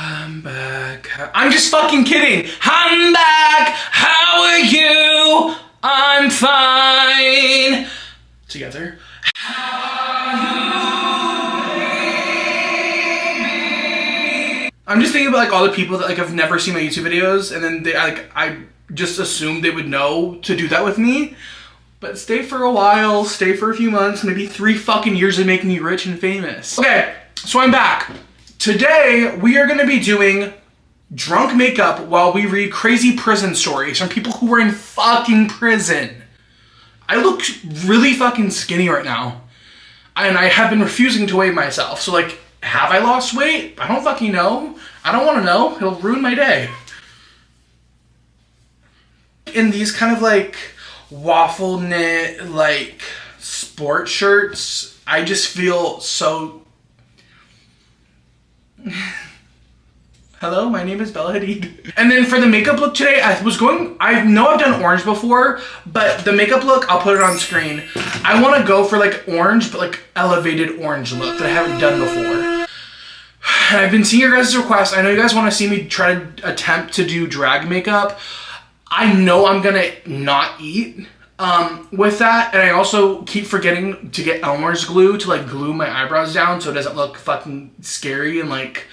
I'm back. I'm just fucking kidding. I'm back. How are you? I'm fine. Together. I'm just thinking about like all the people that like have never seen my YouTube videos, and then they I just assumed they would know to do that with me. But stay for a while, stay for a few months, maybe 3 fucking years of making you rich and famous. Okay, so I'm back. Today, we are gonna be doing drunk makeup while we read crazy prison stories from people who were in fucking prison. I look really fucking skinny right now. And I have been refusing to weigh myself. So like, have I lost weight? I don't fucking know. I don't wanna know, it'll ruin my day. In these kind of like waffle knit, like sport shirts, I just feel so... Hello, my name is Bella Hadid. And then for the makeup look today, I know I've done orange before, but the makeup look, I'll put it on screen. I want to go for like orange, but like elevated orange look that I haven't done before. And I've been seeing your guys' requests. I know you guys want to see me try to attempt to do drag makeup. I know I'm gonna not eat with that, and I also keep forgetting to get Elmer's glue to like glue my eyebrows down so it doesn't look fucking scary and like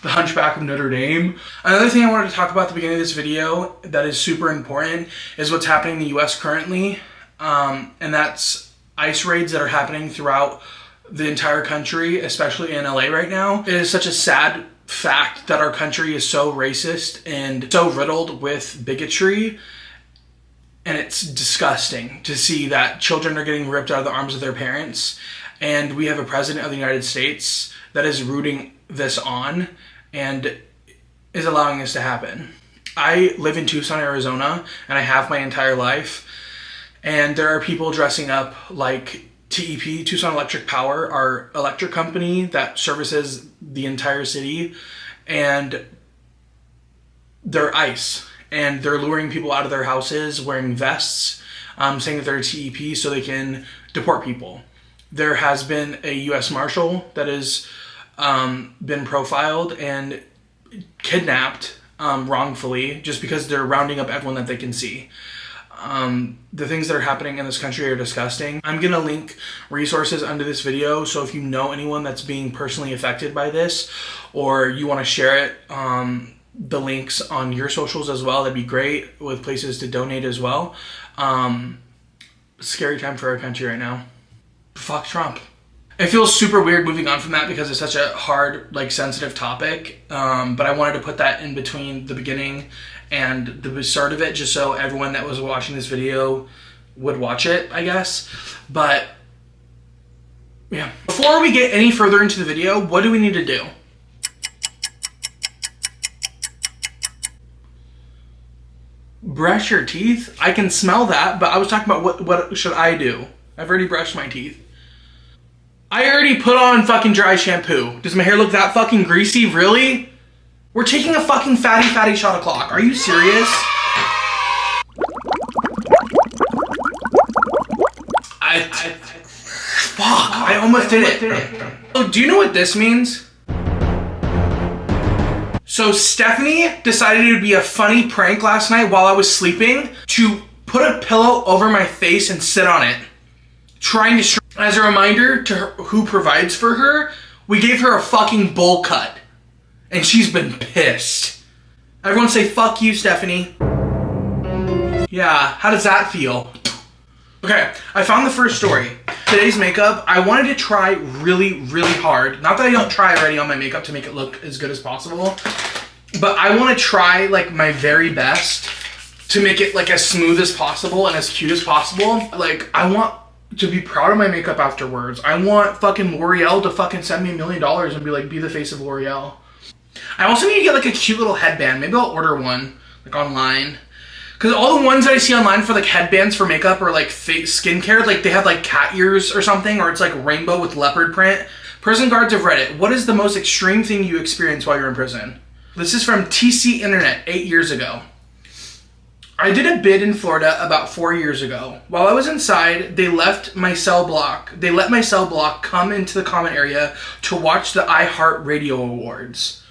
the Hunchback of Notre Dame. Another thing I wanted to talk about at the beginning of this video that is super important is what's happening in the US currently, and that's ICE raids that are happening throughout the entire country, especially in LA right now. It is such a sad fact that our country is so racist and so riddled with bigotry, and it's disgusting to see that children are getting ripped out of the arms of their parents, and we have a president of the United States that is rooting this on and is allowing this to happen. I live in Tucson, Arizona, and I have my entire life, and there are people dressing up like TEP, Tucson Electric Power, our electric company that services the entire city, and they're ICE, and they're luring people out of their houses wearing vests, saying that they're TEP so they can deport people. There has been a US Marshal that has been profiled and kidnapped wrongfully just because they're rounding up everyone that they can see. The things that are happening in this country are disgusting. I'm gonna link resources under this video, so if you know anyone that's being personally affected by this, or you wanna share it, the links on your socials as well, that'd be great, with places to donate as well. Scary time for our country right now. Fuck Trump. It feels super weird moving on from that because it's such a hard, like, sensitive topic, but I wanted to put that in between the beginning and the start of it, just so everyone that was watching this video would watch it, I guess. But yeah, before we get any further into the video, what do we need to do? Brush your teeth? I can smell that, but I was talking about what should I do? I've already brushed my teeth. I already put on fucking dry shampoo. Does my hair look that fucking greasy? Really? We're taking a fucking fatty shot o'clock. Are you serious? Fuck, I almost did it. So do you know what this means? So Stephanie decided it would be a funny prank last night while I was sleeping to put a pillow over my face and sit on it, trying to as a reminder to her, who provides for her, we gave her a fucking bowl cut. And she's been pissed. Everyone say, fuck you, Stephanie. Yeah, how does that feel? Okay, I found the first story. Today's makeup, I wanted to try really, really hard. Not that I don't try already on my makeup to make it look as good as possible, but I want to try like my very best to make it like as smooth as possible and as cute as possible. Like, I want to be proud of my makeup afterwards. I want fucking L'Oreal to fucking send me $1 million and be like, be the face of L'Oreal. I also need to get like a cute little headband. Maybe I'll order one like online. Cause all the ones that I see online for like headbands for makeup or like skincare, like they have like cat ears or something, or it's like rainbow with leopard print. Prison guards of Reddit. What is the most extreme thing you experienced while you're in prison? This is from TC Internet 8 years ago. I did a bid in Florida about 4 years ago. While I was inside, they let my cell block come into the common area to watch the iHeartRadio Awards.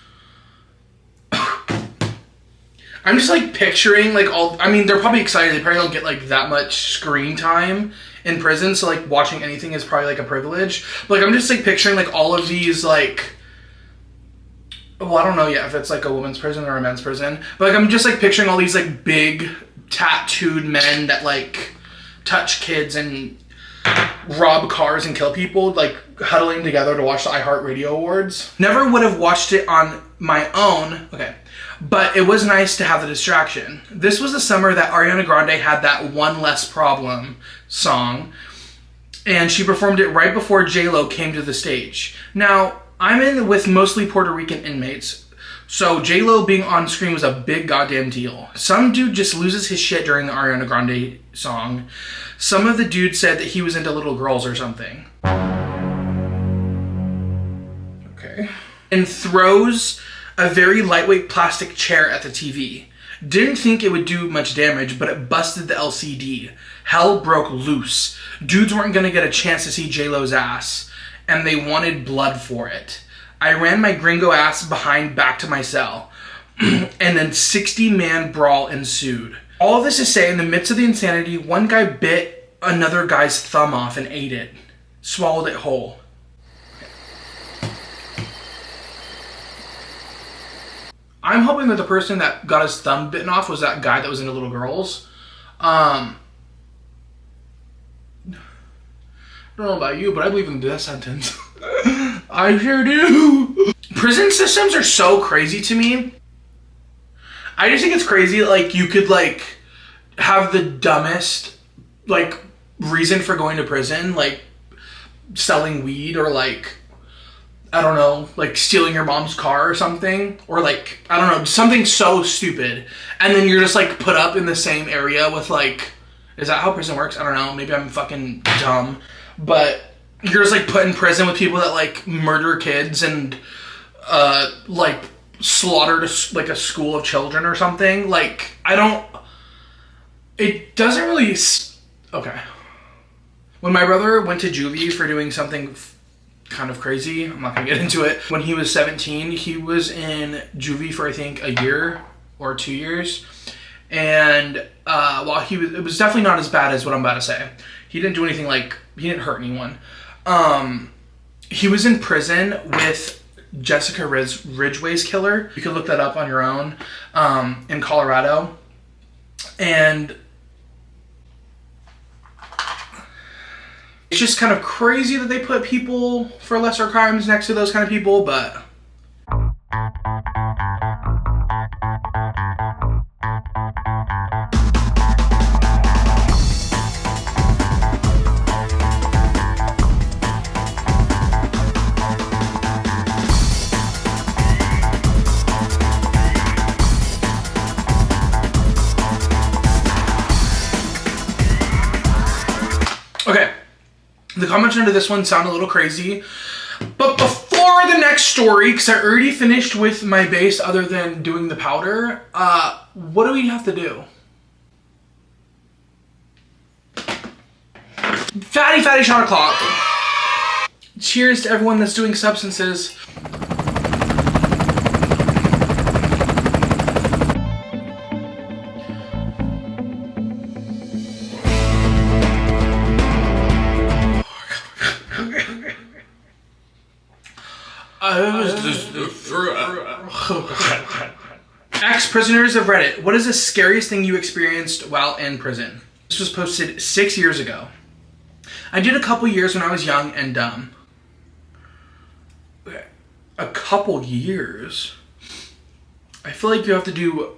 I'm just like picturing like I mean, they're probably excited. They probably don't get like that much screen time in prison, so like watching anything is probably like a privilege. But like I'm just like picturing like all of these like, well, I don't know yet if it's like a women's prison or a men's prison, but like I'm just like picturing all these like big tattooed men that like touch kids and rob cars and kill people, like huddling together to watch the iHeartRadio Awards. Never would have watched it on my own. Okay. But it was nice to have the distraction. This was the summer that Ariana Grande had that One Less Problem song, and she performed it right before J-Lo came to the stage. Now, I'm in with mostly Puerto Rican inmates, so J-Lo being on screen was a big goddamn deal. Some dude just loses his shit during the Ariana Grande song. Some of the dudes said that he was into little girls or something. Okay. And throws a very lightweight plastic chair at the TV. Didn't think it would do much damage, but it busted the LCD. Hell broke loose. Dudes weren't gonna get a chance to see J-Lo's ass, and they wanted blood for it. I ran my gringo ass back to my cell, and then 60-man brawl ensued. All of this to say, in the midst of the insanity, one guy bit another guy's thumb off and ate it. Swallowed it whole. I'm hoping that the person that got his thumb bitten off was that guy that was into little girls. I don't know about you, but I believe in the death sentence. I sure do. Prison systems are so crazy to me. I just think it's crazy that, like, you could, like, have the dumbest, like, reason for going to prison, like, selling weed or, like, I don't know, like stealing your mom's car or something, or like, I don't know, something so stupid, and then you're just like put up in the same area with like, is that how prison works? I don't know, maybe I'm fucking dumb, but you're just like put in prison with people that like murder kids and like slaughtered like a school of children or something. Like, it doesn't really, okay. When my brother went to juvie for doing something kind of crazy, I'm not gonna get into it. When he was 17, he was in juvie for I think a year or 2 years, and while it was definitely not as bad as what I'm about to say. He didn't do anything, like, he didn't hurt anyone. He was in prison with Jessica Ridgway's killer. You could look that up on your own, in Colorado, and it's just kind of crazy that they put people for lesser crimes next to those kind of people, but okay. The comments under this one sound a little crazy, but before the next story, because I already finished with my base other than doing the powder, what do we have to do? Fatty shot o'clock. Cheers to everyone that's doing substances. Ex-prisoners of Reddit, what is the scariest thing you experienced while in prison? This was posted 6 years ago. I did a couple years when I was young and dumb. Okay. A couple years? I feel like you have to do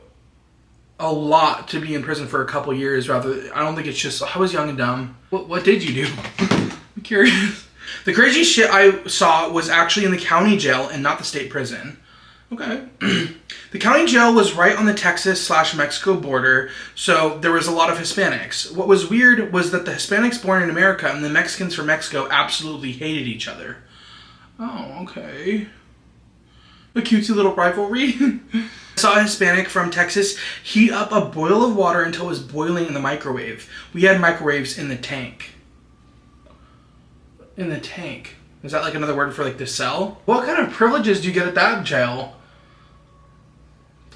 a lot to be in prison for a couple years. Rather, I don't think it's just, I was young and dumb. What did you do? I'm curious. The crazy shit I saw was actually in the county jail and not the state prison. Okay. The county jail was right on the Texas/Mexico border, so there was a lot of Hispanics. What was weird was that the Hispanics born in America and the Mexicans from Mexico absolutely hated each other. Oh, okay. A cutesy little rivalry. I saw a Hispanic from Texas heat up a boil of water until it was boiling in the microwave. We had microwaves in the tank. In the tank. Is that like another word for like the cell? What kind of privileges do you get at that jail?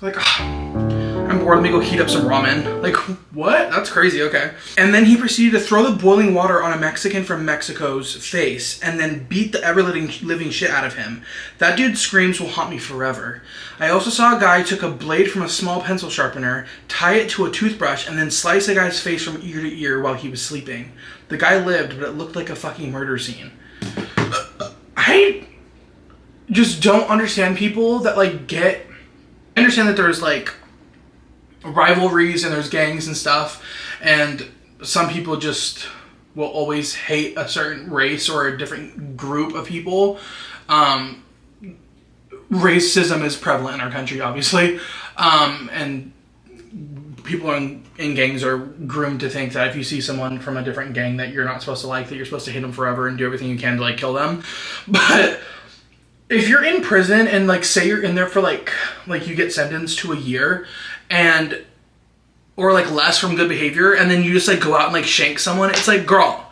Like, I'm or let me go heat up some ramen. Like, what? That's crazy, okay. And then he proceeded to throw the boiling water on a Mexican from Mexico's face and then beat the ever-living shit out of him. That dude's screams will haunt me forever. I also saw a guy who took a blade from a small pencil sharpener, tie it to a toothbrush, and then slice a guy's face from ear to ear while he was sleeping. The guy lived, but it looked like a fucking murder scene. I just don't understand people that, like, I understand that there's, like, rivalries and there's gangs and stuff, and some people just will always hate a certain race or a different group of people. Racism is prevalent in our country, obviously, and people in gangs are groomed to think that if you see someone from a different gang that you're not supposed to like, that you're supposed to hate them forever and do everything you can to, like, kill them. But if you're in prison and, like, say you're in there for, like you get sentenced to a year and, or, like, less from good behavior, and then you just, like, go out and, like, shank someone, it's like, girl,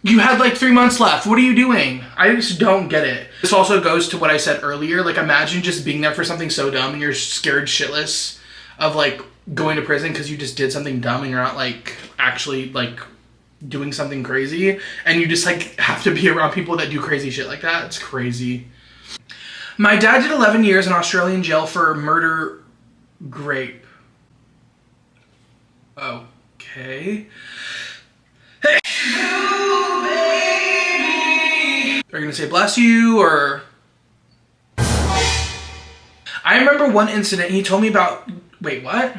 you had, like, 3 months left. What are you doing? I just don't get it. This also goes to what I said earlier. Like, imagine just being there for something so dumb and you're scared shitless of, like, going to prison because you just did something dumb and you're not, like, actually, like, doing something crazy, and you just, like, have to be around people that do crazy shit like that. It's crazy. My dad did 11 years in Australian jail for murder grape. Okay. Are you gonna say bless you, or? I remember one incident he told me about. Wait, what?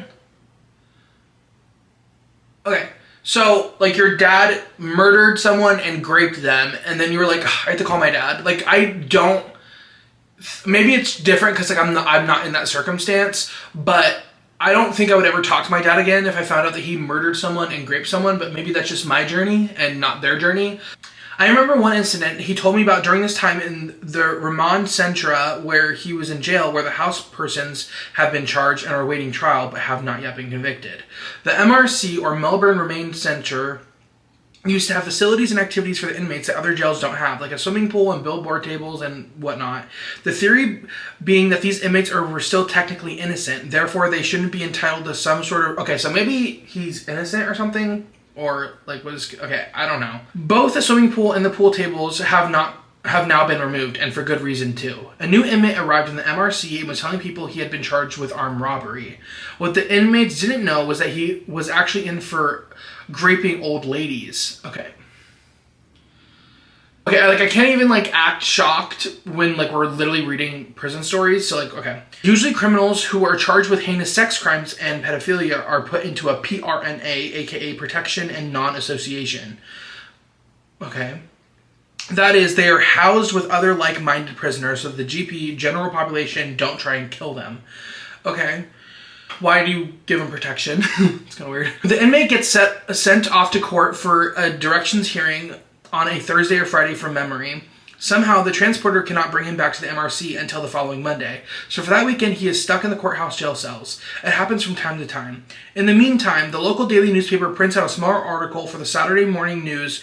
Okay, so, like, your dad murdered someone and graped them, and then you were like, I have to call my dad. Like, I don't. Maybe it's different because, like, I'm not in that circumstance, but I don't think I would ever talk to my dad again if I found out that he murdered someone and raped someone, but maybe that's just my journey and not their journey. I remember one incident he told me about during this time in the Remand Centre, where he was in jail, where the house persons have been charged and are awaiting trial but have not yet been convicted. The MRC, or Melbourne Remand Centre, used to have facilities and activities for the inmates that other jails don't have, like a swimming pool and billboard tables and whatnot. The theory being that these inmates were still technically innocent, therefore they shouldn't be entitled to some sort of... Okay, so maybe he's innocent or something? Or, like, okay, I don't know. Both the swimming pool and the pool tables have now been removed, and for good reason too. A new inmate arrived in the MRC and was telling people he had been charged with armed robbery. What the inmates didn't know was that he was actually in for graping old ladies. Okay, like, I can't even, like, act shocked when, like, we're literally reading prison stories. So, like, okay. Usually criminals who are charged with heinous sex crimes and pedophilia are put into a PRNA, aka protection and non-association. Okay. That is, they are housed with other like-minded prisoners, so the GP, general population, don't try and kill them. Okay. Why do you give them protection? It's kind of weird. The inmate gets sent off to court for a directions hearing on a Thursday or Friday from memory. Somehow, the transporter cannot bring him back to the MRC until the following Monday. So for that weekend, he is stuck in the courthouse jail cells. It happens from time to time. In the meantime, the local daily newspaper prints out a small article for the Saturday morning news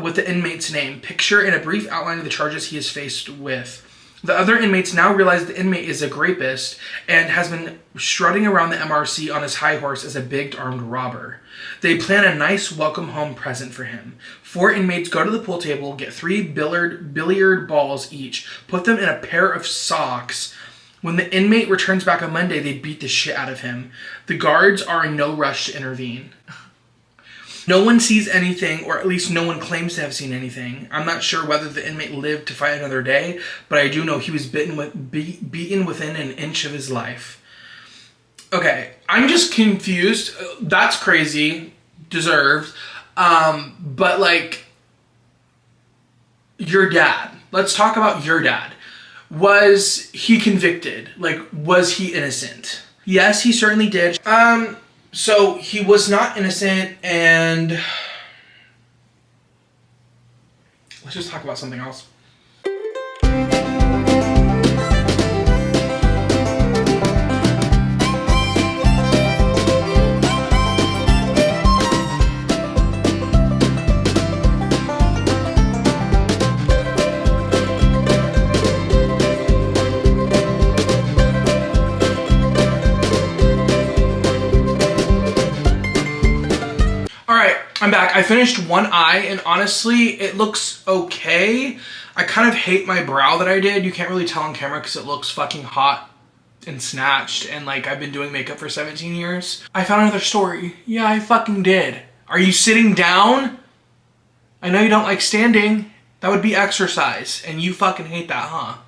with the inmate's name, picture, and a brief outline of the charges he is faced with. The other inmates now realize the inmate is a rapist and has been strutting around the MRC on his high horse as a big armed robber. They plan a nice welcome home present for him. 4 inmates go to the pool table, get 3 billiard balls each, put them in a pair of socks. When the inmate returns back on Monday, they beat the shit out of him. The guards are in no rush to intervene. No one sees anything, or at least no one claims to have seen anything. I'm not sure whether the inmate lived to fight another day, but I do know he was beaten within an inch of his life. Okay, I'm just confused. That's crazy. Deserved. But, like, your dad. Let's talk about your dad. Was he convicted? Like, was he innocent? Yes, he certainly did. So he was not innocent, and let's just talk about something else. I'm back. I finished one eye, and honestly, it looks okay. I kind of hate my brow that I did. You can't really tell on camera because it looks fucking hot and snatched, and like I've been doing makeup for 17 years. I found another story. Yeah, I fucking did. Are you sitting down? I know you don't like standing. That would be exercise, and you fucking hate that, huh?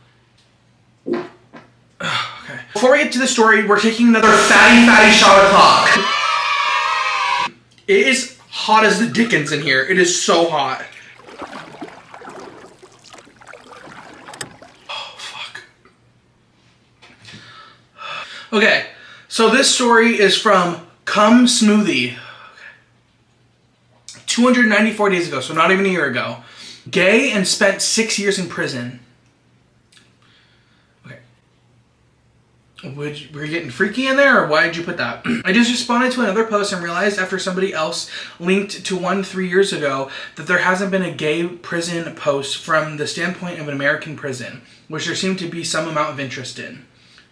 Okay. Before we get to the story, we're taking another fatty shot o'clock. It is hot as the dickens in here. It is so hot. Oh, fuck. Okay, so this story is from Cum Smoothie. 294 days ago, so not even a year ago. Gay and spent 6 years in prison. Okay. Were you getting freaky in there, or why did you put that? I just responded to another post and realized after somebody else linked to one 3 years ago that there hasn't been a gay prison post from the standpoint of an American prison, which there seemed to be some amount of interest in.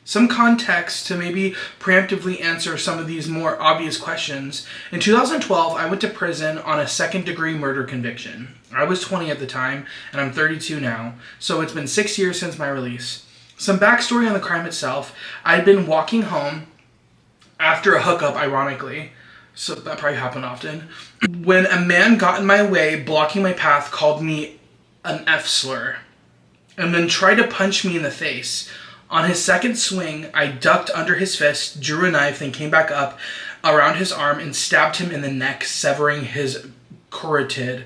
Some context to maybe preemptively answer some of these more obvious questions. In 2012, I went to prison on a 2nd-degree murder conviction. I was 20 at the time, and I'm 32 now, so it's been 6 years since my release. Some backstory on the crime itself. I'd been walking home after a hookup, ironically, so that probably happened often, when a man got in my way, blocking my path, called me an F-slur, and then tried to punch me in the face. On his second swing, I ducked under his fist, drew a knife, then came back up around his arm and stabbed him in the neck, severing his carotid.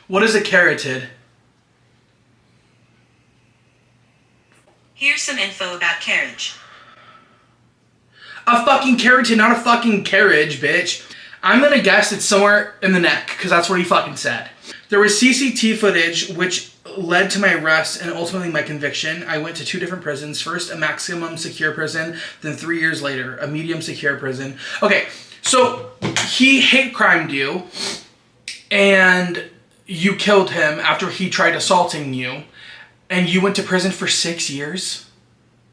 What is a carotid? Here's some info about carriage. A fucking carotid, not a fucking carriage, bitch. I'm gonna guess it's somewhere in the neck, because that's what he fucking said. There was CCTV footage, which led to my arrest and ultimately my conviction. I went to 2 different prisons. First, a maximum secure prison, then 3 years later, a medium secure prison. Okay, so he hate crimed you, and you killed him after he tried assaulting you, and you went to prison for 6 years?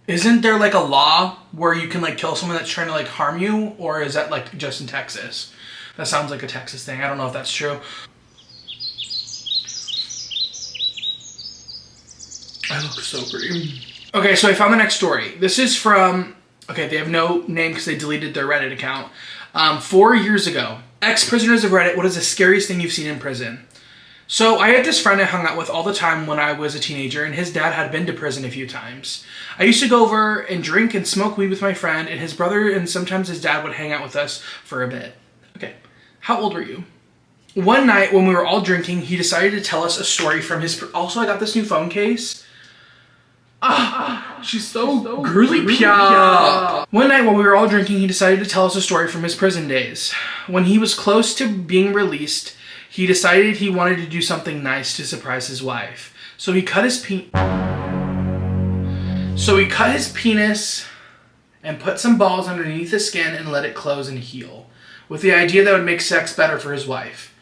Isn't there like a law where you can like kill someone that's trying to like harm you, or is that like just in Texas? That sounds like a Texas thing. I don't know if that's true. I look so pretty. Okay, so I found the next story. This is from, okay, they have no name because they deleted their Reddit account. 4 years ago. Ex-prisoners of Reddit, what is the scariest thing you've seen in prison? So I had this friend I hung out with all the time when I was a teenager, and his dad had been to prison a few times. I used to go over and drink and smoke weed with my friend, and his brother and sometimes his dad would hang out with us for a bit. Okay, how old were you? One night when we were all drinking, he decided to tell us a story from his... Also, I got this new phone case. She's so girly pia. One night while we were all drinking, he decided to tell us a story from his prison days. When he was close to being released, he decided he wanted to do something nice to surprise his wife. So he cut his penis and put some balls underneath the skin and let it close and heal, with the idea that would make sex better for his wife.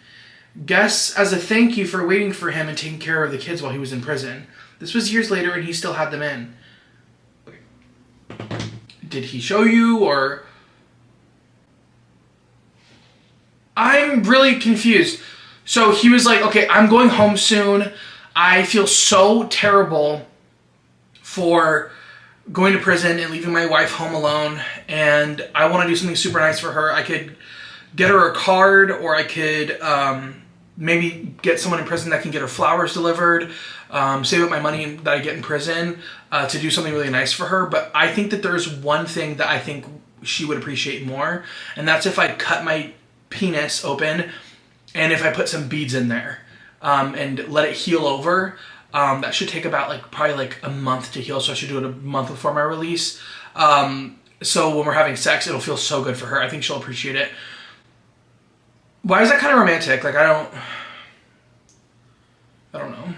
Guess as a thank you for waiting for him and taking care of the kids while he was in prison. This was years later and he still had them in. Did he show you, or... I'm really confused. So he was like, okay, I'm going home soon. I feel so terrible for going to prison and leaving my wife home alone, and I want to do something super nice for her. I could get her a card, or I could maybe get someone in prison that can get her flowers delivered, save up my money that I get in prison to do something really nice for her. But I think that there's one thing that I think she would appreciate more, and that's if I cut my penis open and if I put some beads in there and let it heal over. That should take about probably a month to heal, so I should do it a month before my release. So when we're having sex, it'll feel so good for her. I think she'll appreciate it. Why is that kind of romantic? I don't know.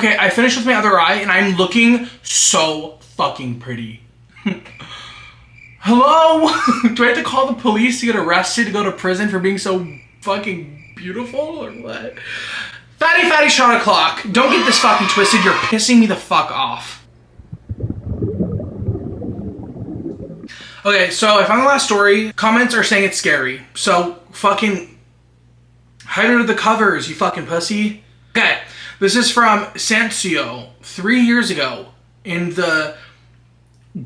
Okay, I finished with my other eye and I'm looking so fucking pretty. Hello? Do I have to call the police to get arrested to go to prison for being so fucking beautiful or what? Fatty shot o'clock. Don't get this fucking twisted. You're pissing me the fuck off. Okay, so I found the last story. Comments are saying it's scary. So fucking hide under the covers, you fucking pussy. Okay, this is from Sancio 3 years ago in the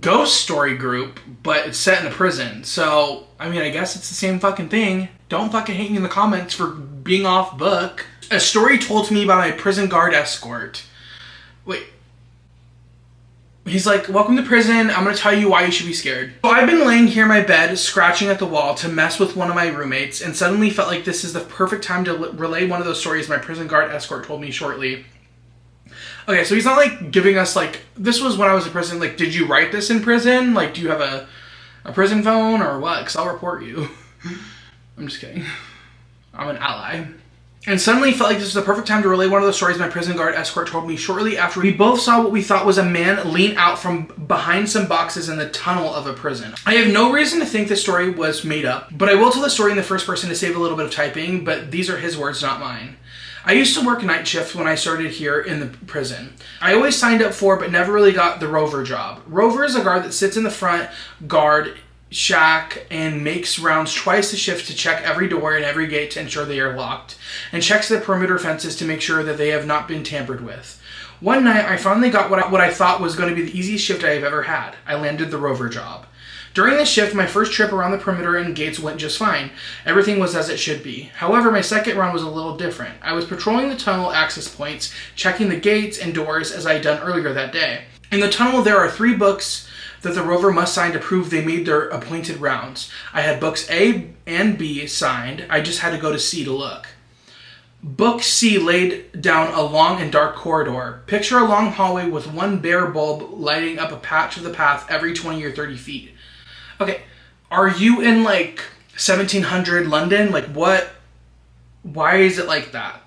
ghost story group, but it's set in a prison. So, I mean, I guess it's the same fucking thing. Don't fucking hate me in the comments for being off book. A story told to me by my prison guard escort. Wait. He's like, welcome to prison. I'm going to tell you why you should be scared. So I've been laying here in my bed, scratching at the wall to mess with one of my roommates, and suddenly felt like this is the perfect time to relay one of those stories my prison guard escort told me shortly. Okay, so he's not like giving us like, this was when I was in prison, like, did you write this in prison? Like, do you have a prison phone or what? Because I'll report you. I'm just kidding. I'm an ally. And suddenly felt like this was the perfect time to relay one of the stories my prison guard escort told me shortly after we both saw what we thought was a man lean out from behind some boxes in the tunnel of a prison. I have no reason to think this story was made up, but I will tell the story in the first person to save a little bit of typing, but these are his words, not mine. I used to work night shift when I started here in the prison. I always signed up for, but never really got the rover job. Rover is a guard that sits in the front guard shack and makes rounds twice a shift to check every door and every gate to ensure they are locked, and checks the perimeter fences to make sure that they have not been tampered with. One night, I finally got what I thought was going to be the easiest shift I have ever had. I landed the rover job. During this shift, my first trip around the perimeter and gates went just fine. Everything was as it should be. However, my second run was a little different. I was patrolling the tunnel access points, checking the gates and doors as I had done earlier that day. In the tunnel, there are 3 books that the rover must sign to prove they made their appointed rounds. I had books A and B signed. I just had to go to C to look. Book C laid down a long and dark corridor. Picture a long hallway with one bare bulb lighting up a patch of the path every 20 or 30 feet. Okay, are you in like 1700 London? Like what? Why is it like that?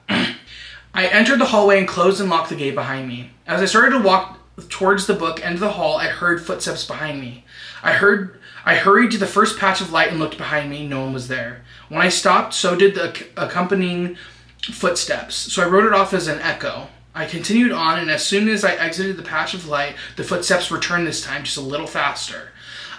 I entered the hallway and closed and locked the gate behind me. As I started to walk towards the book end of the hall, I heard footsteps behind me. I hurried to the first patch of light and looked behind me. No one was there. When I stopped, so did the accompanying footsteps. So I wrote it off as an echo. I continued on, and as soon as I exited the patch of light, the footsteps returned this time, just a little faster.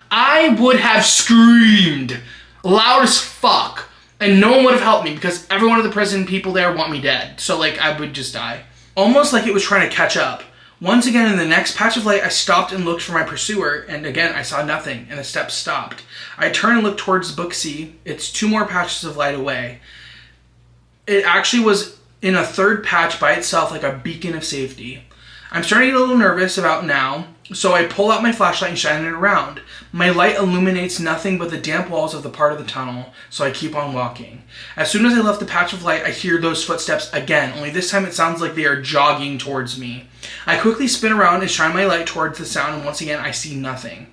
I would have screamed loud as fuck, and no one would have helped me because every one of the prison people there want me dead. So like I would just die. Almost like it was trying to catch up. Once again, in the next patch of light, I stopped and looked for my pursuer, and again, I saw nothing, and the steps stopped. I turned and looked towards book C. It's 2 more patches of light away. It actually was in a 3rd patch by itself, like a beacon of safety. I'm starting to get a little nervous about now, so I pull out my flashlight and shine it around. My light illuminates nothing but the damp walls of the part of the tunnel, so I keep on walking. As soon as I left the patch of light, I hear those footsteps again, only this time it sounds like they are jogging towards me. I quickly spin around and shine my light towards the sound, and once again, I see nothing.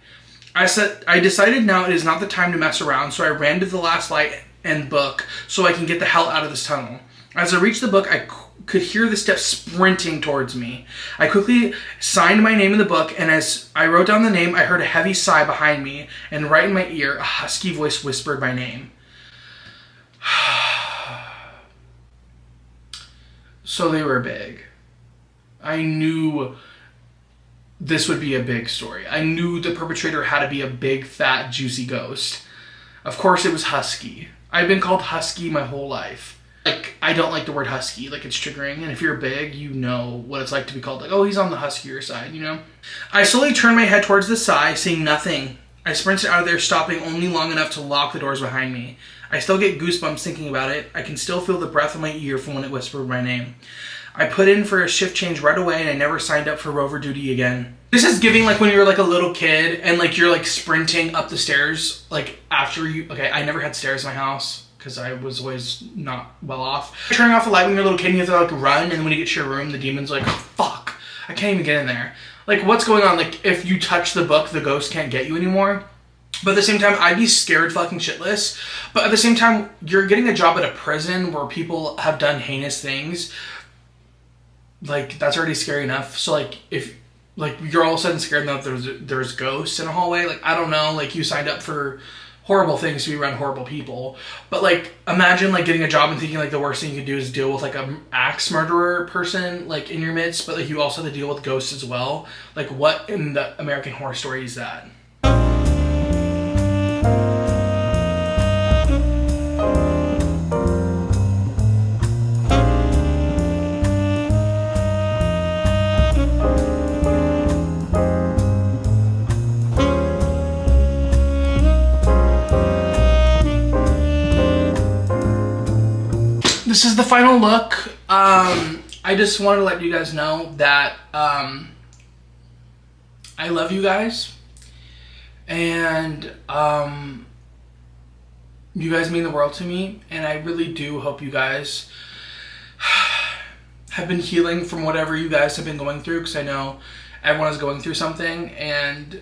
I decided now it is not the time to mess around, so I ran to the last light and book so I can get the hell out of this tunnel. As I reached the book, I could hear the steps sprinting towards me. I quickly signed my name in the book, and as I wrote down the name, I heard a heavy sigh behind me, and right in my ear, a husky voice whispered my name. So they were big. I knew this would be a big story. I knew the perpetrator had to be a big, fat, juicy ghost. Of course it was husky. I've been called husky my whole life. Like, I don't like the word husky, like it's triggering, and if you're big, you know what it's like to be called, like, oh, he's on the huskier side, you know? I slowly turned my head towards the sigh, seeing nothing. I sprinted out of there, stopping only long enough to lock the doors behind me. I still get goosebumps thinking about it. I can still feel the breath in my ear from when it whispered my name. I put in for a shift change right away, and I never signed up for rover duty again. This is giving like when you're like a little kid, and like you're like sprinting up the stairs, like after you, okay, I never had stairs in my house, because I was always not well off. Turning off the light when you're a little kid and you have to like run, and then when you get to your room, the demon's like, oh, fuck, I can't even get in there. Like, what's going on? Like, if you touch the book, the ghost can't get you anymore. But at the same time, I'd be scared fucking shitless. But at the same time, you're getting a job at a prison where people have done heinous things. like that's already scary enough. So like if like you're all of a sudden scared enough there's ghosts in a hallway, like I don't know, like you signed up for horrible things to be around horrible people. But like imagine like getting a job and thinking like the worst thing you could do is deal with like a axe murderer person like in your midst, but like you also have to deal with ghosts as well. Like what in the American Horror Story is that? This is the final look. I just wanted to let you guys know that I love you guys, and you guys mean the world to me, and I really do hope you guys have been healing from whatever you guys have been going through, because I know everyone is going through something, and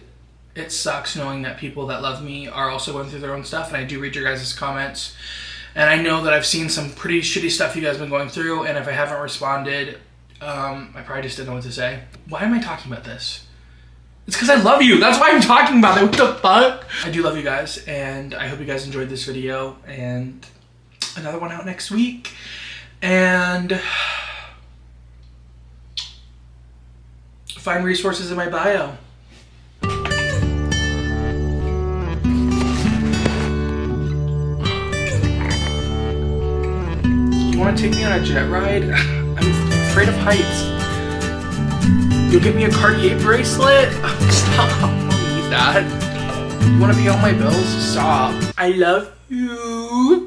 it sucks knowing that people that love me are also going through their own stuff. And I do read your guys' comments. And I know that I've seen some pretty shitty stuff you guys have been going through, and if I haven't responded, I probably just didn't know what to say. Why am I talking about this? It's because I love you. That's why I'm talking about it. What the fuck? I do love you guys, and I hope you guys enjoyed this video, and another one out next week. And find resources in my bio. You want to take me on a jet ride? I'm afraid of heights. You'll get me a Cartier bracelet? Stop. I don't need that. You want to pay all my bills? Stop. I love you.